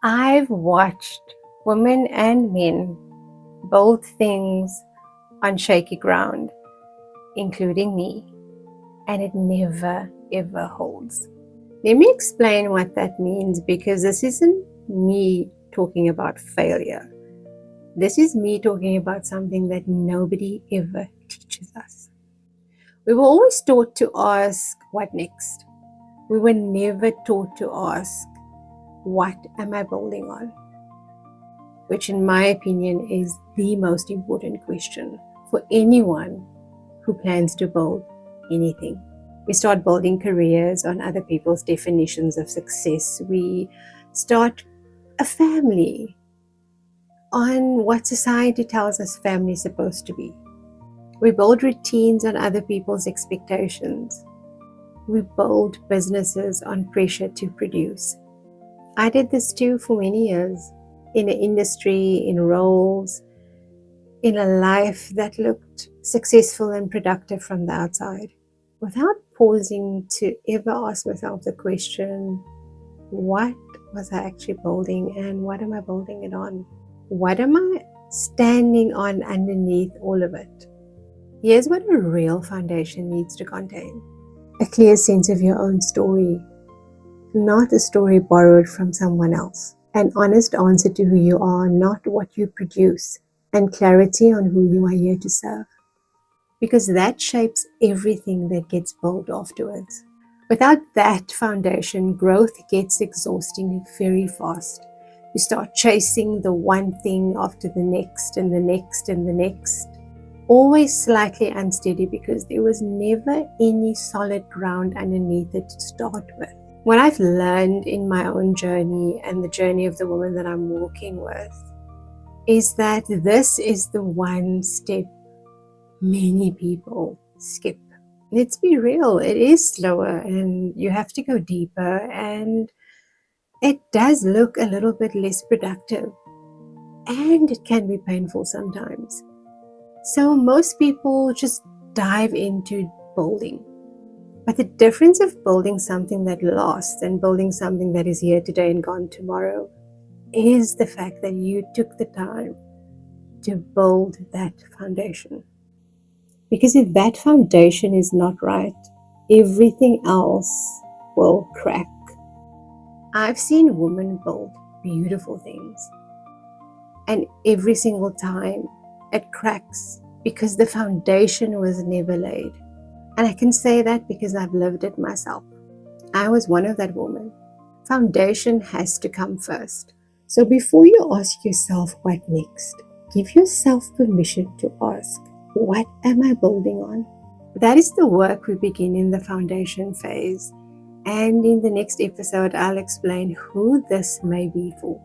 I've watched women and men build things on shaky ground, including me, and it never ever holds. Let me explain what that means, because this isn't me talking about failure. This is me talking about something that nobody ever teaches us. We were always taught to ask, what next? We were never taught to ask, what am I building on? Which, in my opinion, is the most important question for anyone who plans to build anything. We start building careers on other people's definitions of success. We start a family on what society tells us family is supposed to be. We build routines on other people's expectations. We build businesses on pressure to produce. I did this too for many years, in an industry, in roles, in a life that looked successful and productive from the outside, without pausing to ever ask myself the question, what was I actually building, and what am I building it on? What am I standing on underneath all of it? Here's what a real foundation needs to contain: a clear sense of your own story, not a story borrowed from someone else. An honest answer to who you are, not what you produce, and clarity on who you are here to serve. Because that shapes everything that gets built afterwards. Without that foundation, growth gets exhausting very fast. You start chasing the one thing after the next and the next and the next. Always slightly unsteady, because there was never any solid ground underneath it to start with. What I've learned in my own journey and the journey of the woman that I'm walking with is that this is the one step many people skip. Let's be real, it is slower and you have to go deeper, and it does look a little bit less productive, and it can be painful sometimes. So most people just dive into building. But the difference of building something that lasts and building something that is here today and gone tomorrow is the fact that you took the time to build that foundation. Because if that foundation is not right, everything else will crack. I've seen women build beautiful things, and every single time it cracks because the foundation was never laid. And I can say that because I've lived it myself. I was one of that woman. Foundation has to come first. So before you ask yourself what next, give yourself permission to ask, what am I building on? That is the work we begin in the foundation phase. And in the next episode, I'll explain who this may be for.